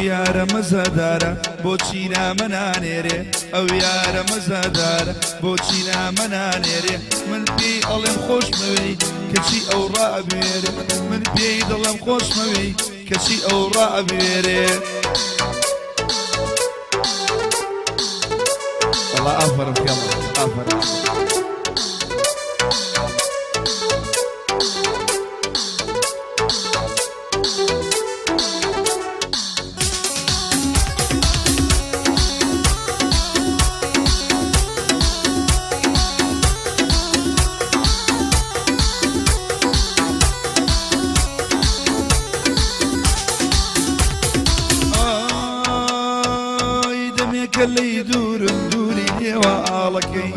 يارە مەزەدارە بۆچی نامەنانێرێ ئەو یارە مەزەدارە بۆچی نامەنانێرێ من پێی ئەڵێم خۆشمەوەی کەچی ئەو ڕابوێرێ من پێی دڵم خۆشمەوەی کەچی ئەو ڕابوێرێ والله ئافەرم کەڵە ئافەرم لي دورم دوري لي وآلكي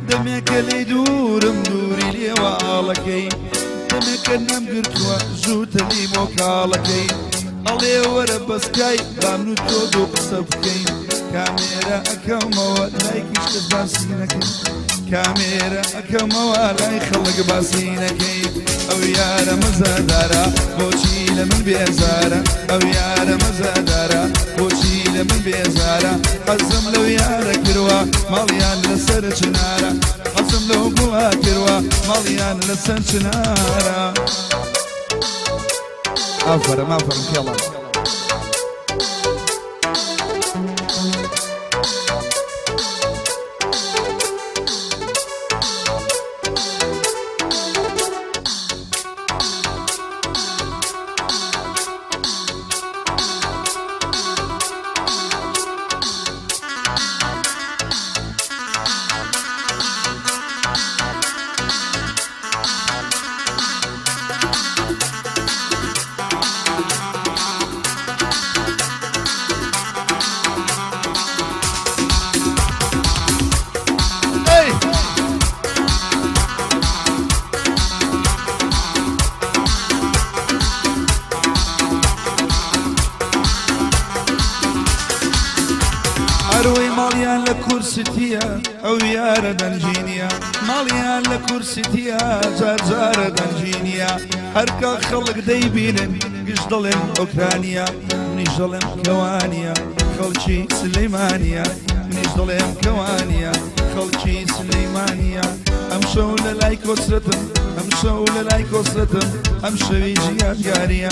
دمك لي دورم دوري لي وآلكي دمك النم قرتوا زوت لي موكالكي الله ورب سكاي بامنو تودو قصبكي كاميرا أكما ولايك اشتف باسينكي كاميرا أكما ولاي خلق باسينكي أو يارا مزادارا بوشي لمن بيزارا أو يارا مزادارا بوشي لمن بيزارا حزم لو يارا كروا ماليان لسر چنارا حزم لو قوا كروا ماليان لسر چنارا أفرم يلا أروي ماليان لكرسيتيا أو يارا دنجينيا ماليان لكرسيتيا زار دنجينيا هركا خلق ديبينن قشدلن أوكرانيا منيجدلن كوانيا خلشي سليمانيا منيجدلن كوانيا خلشي سليمانيا أمشو للايك وسرتم أمشو للايك وسرتم أمشو يجيات قاريا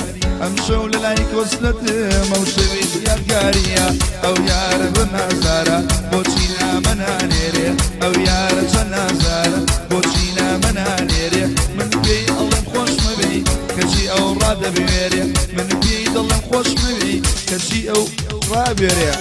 أمشو للايك وسرتم أمشو يجيات قاريا أو يارا بنازارا بوشينا منانيري أو يارا جنازارا بوشينا منانيري من بي الله خوش مبي كشي أو راد بيري من بي الله خوش مبي كشي أو رابيري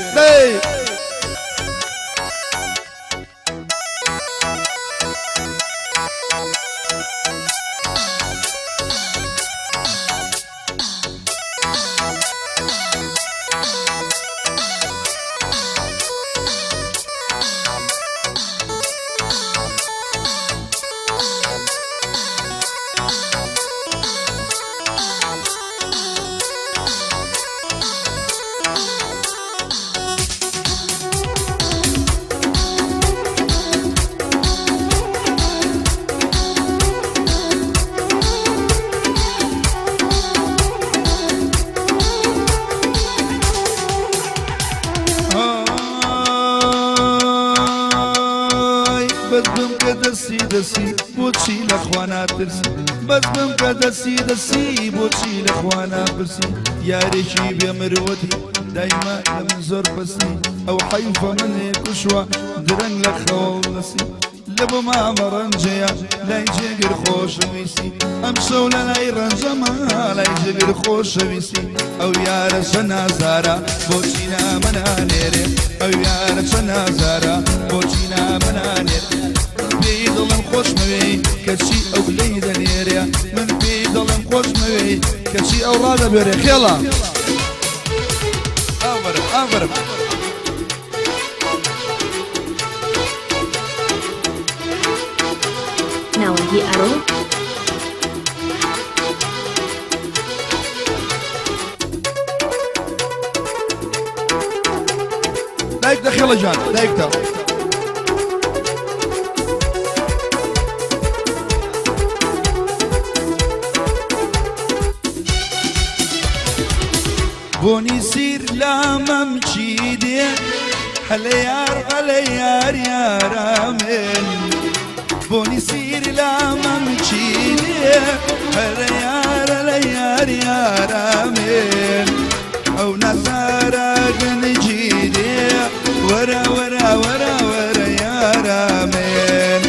بس بم دسي دسي بوتشي لاخوانا ترسي بس بم دسي بوتشي لاخوانا برسي يا ريشي بمروتي دايما لمن زور بسي او حيفا من كشوة درن لخول نسي لبو ما مرنجيا لا يجي خوش ويسي امشو لا يرنجما لا يجي خوش ويسي او يا رشنا زارا بوتشينا منانيري او يا رشنا زارا بوتشينا منانيري بيد الله خوش موي كشي او ليدا نيريا من بيد الله خوش موي كشي او رادا بيري يلا امر ناوهي أرو دايك دخيل جان دايك ده بوني سير لا ممشيدي هلا يار يارامن بوني سير لا ممشيدي هلا يار يارامن او نزارة نجيدي ورا ورا ورا ورا يارامن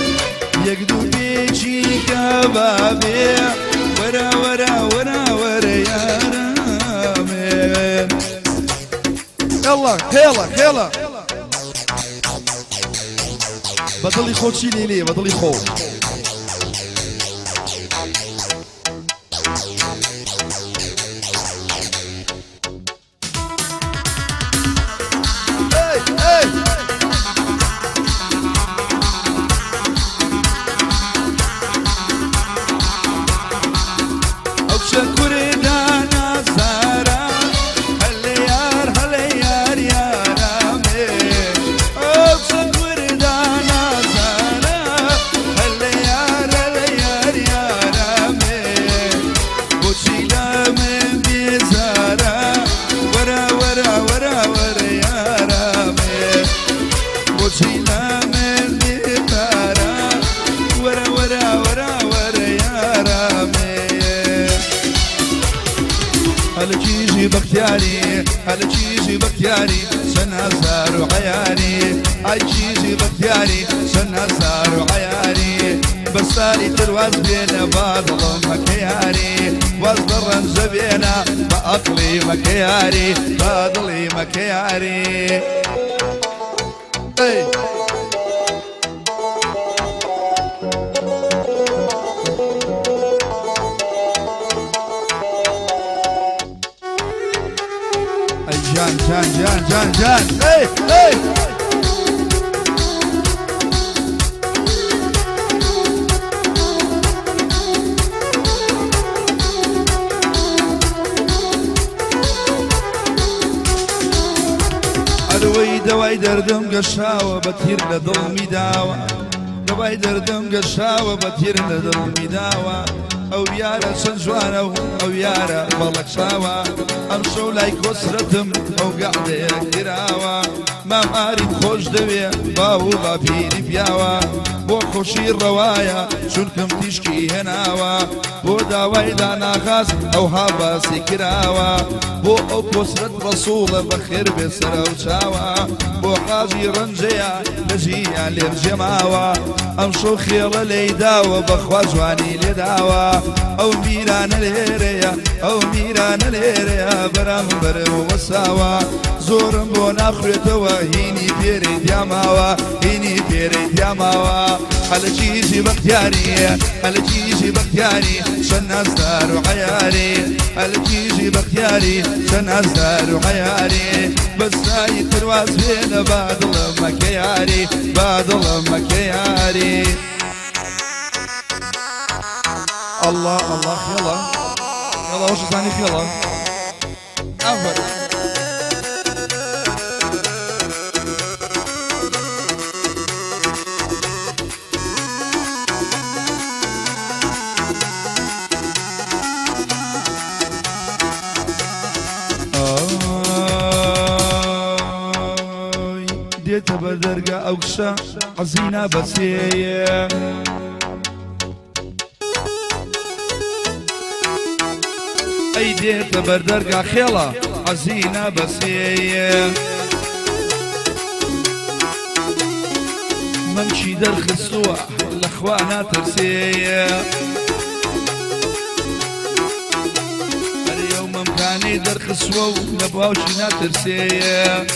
يقدو بيجي كبابي ورا ورا ورا ورا يارامن يلا يلا بطل يخوض شي ليلي بطل يخوض هلا جيجي بختياري سنة صار وعياري هاي جيجي بختياري سنة صار وعياري بصاري ترواز بينا باضل مكياري واصبر زبينا بأقلي مكياري باضلي مكياري اي جان اي أروي دواي دردم قشاوة بطير لظلمي داوة دواي دردم قشاوة بطير لظلمي داوة او يارا سنجوانا او يارا بالك شاوا امشو لايك وسرتم او قاعدة كراوا ما مارد خوش دوية باو بابيني بياوا بو خوشي الرواية شنكم تشكي هناوا بو داوي دانا خاص او هاباسي كراوا بو او كسرت رسول بخير بسر او شاوا بو حاجي رنجيا لجيا لرجماوا امشو خير ليداوا بخواجواني لداوا او ميران الهيريا او ميران الهيريا برام برم وساوا زورم بو ناخرتوا هيني بيري دياماوا هيني بيري دياماوا هلا جيجي بختياري هلا جيجي بختياري شن أزدار وعياري هلا جيجي بختياري شن أزدار وعياري بس هاي ترواز بينا بعد مكياري بعد مكياري الله الله يلا يلا وش ثاني يلا أفر ديت بدرقة أوكشة حزينة بسية اي ديت بردرقة خيلة حزينة بسية ممشي درخ السوح الاخوانا ترسية اليوم مكاني درخ السوح نبغاوشينا ترسية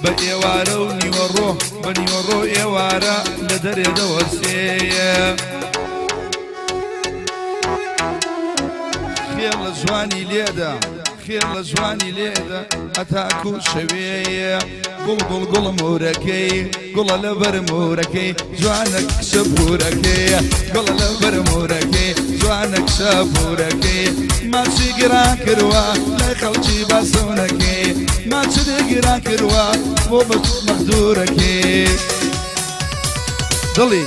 بإيوارا ونيوروح بنيورو إيوارا لدري دورسية خير جواني ليدا خير جواني ليدا أتاكو شوية قل موركي قل لبر موركي جوانك شبوركي قل لبر موركي جوانك شبوركي ما تشقرا كروا لا يخلجي باسونكي ما تشقرا كروا مو مقدوركي ضل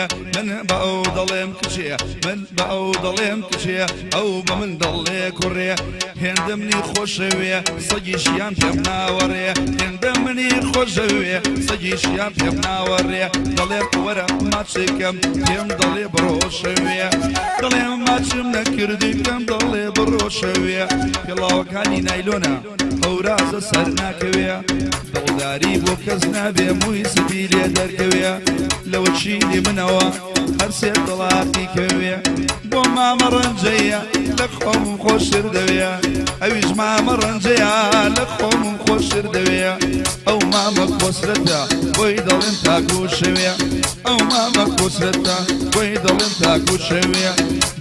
كوريا من بأو ضليم كشيا من بأو ضليم كشيا أو بمن ضلي كوريا هندمني خوشويا صجيشيان بيمنا وريا هندمني خوشويا صجيشيان بيمنا وريا ضليم ورا ما تشكم كم ضلي بروشويا ضليم ما تشمنا كردي كم ضلي بروشويا يلا وكاني نايلونا أوراز سرنا كويا دڵداری بۆ کەس نابێ مووی سبیلێ دەرکەوێ لەوە چینی منەوە هەرسێ دڵاتی کەوێ بۆ مامە ڕەنجەیە لە خۆم خۆشتر دەوێ ئەویش مامە ڕەنجەیە لە خۆم خۆشتر دەوێ ئەو مامە کۆسرەتە بۆی دەڵێن تاکو شەوێ ئەو مامە کۆسرەتە بۆی دەڵێن تاکو شەوێ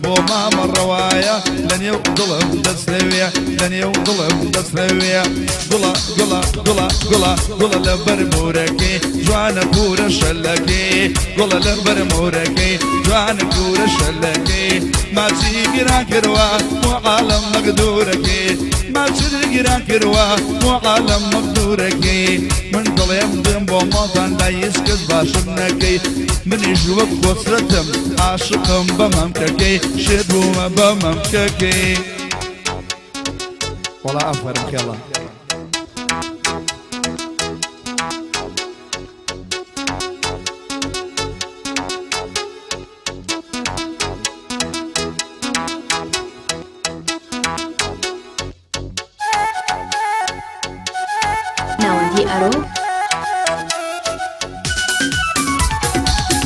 بۆ مامە ڕەوایە لە نێو دڵم دەستەوێ لە نێو دڵم دەستەوێ گوڵە گوڵە گوڵە گوڵە گوڵە لە بەر مورەکەی جوانە پورە شەلەکەی گوڵە لە بەر مورەکەی جوانە پورە شەلەکەی ماچی گیران کردوە بۆ عالەم مەقدورەکەی ماچی گیران کردوە بۆ عالەم مەقدورەکەی من دڵێم دێم بۆ ماڵتان لا هیچ کەس باشم نەکەی منیش وەک کۆسرەتم عاشقم بە مەمکەکەی شێت بوومە بە مەمکەکەی وەڵا ئەفەرم کێڵە ناوەندی ئەرۆ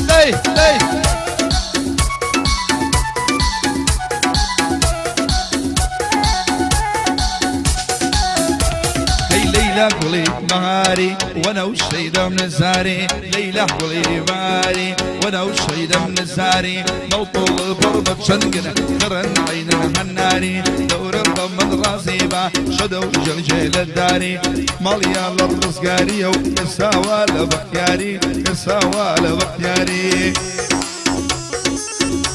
لەی لەی ليلى قولي مهاري وانا والشيدة من الزاري ليلى قولي مهاري وانا والشيدة من الزاري لو طول ضربة شنقنا خرن عيننا هالناري دور الضم راسيبة شدو جلجيل الداري ماليا للرزقاري وكساوى لبختياري كساوى لبختياري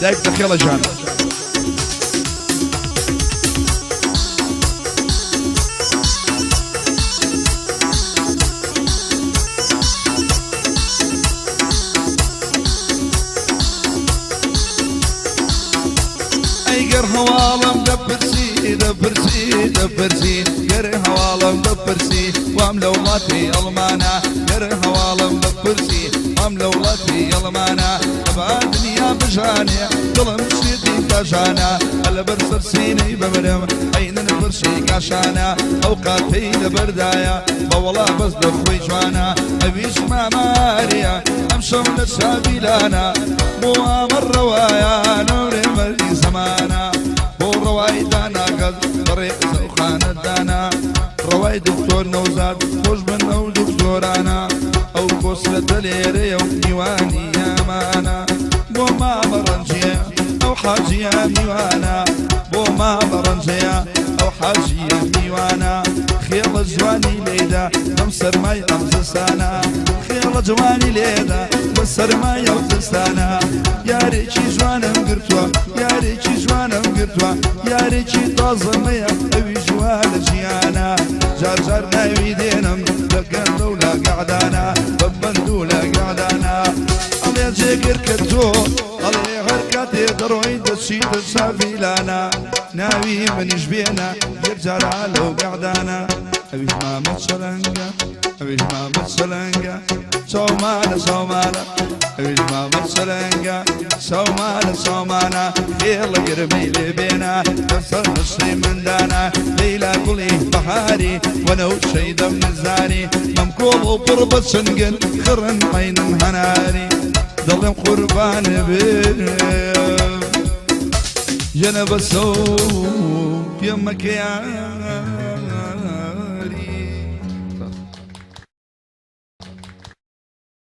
دايك دخيلة جان قر هوالم دبرسي دبرسي دبرسي قر هوالم دبرسي وام لولاتي المانا قر هوالم دبرسي وام لولاتي المانا تبع دنيا بجاني ظلم شيتي كجانا البرسر سيني بمرم عين البرشي كاشانا اوقاتي دبردايا بولا بس دخوي جوانا ابيش ما ماريا امشم للشابيلانا موامر روايا نوري مري زمانا رواي دانا قد طريق سوخان الدانا رواي دكتور نوزاد خوش من او دكتورانا او كسرة ليري ونيواني يا مانا بو ما مرنجيا او حاجي يا ميوانا بو ما مرنجيا او حاجي يا ميوانا خيال الجواني ليدا نمسر ماي امزستانا خيال جواني ليدا بسر ماي امزستانا يا ريتشي جوانا مقرتوا يا ريتشي جوانا مقرتوا يا ريتشي طازمية اوي جوال جيانا جار جار ناوي دينم لقن دولا قعدانا ببن دولا قعدانا علي جيكر كتو علي هركاتي دروي دشي تشافي لانا ناوي منيش بينا يرجع على قعدانا اوي ما متشلنقا اوي ما متشلنقا سومانا سومانا اوي ما متشلنقا سومانا سومانا يلا قرمي لي بينا كسر نصي من دانا ليلى قولي بحاري وانا وشيدة من الزاري ممكول وقربة شنقل خرن عين هناري ظلم قربان بيه جنب السوق يمك يا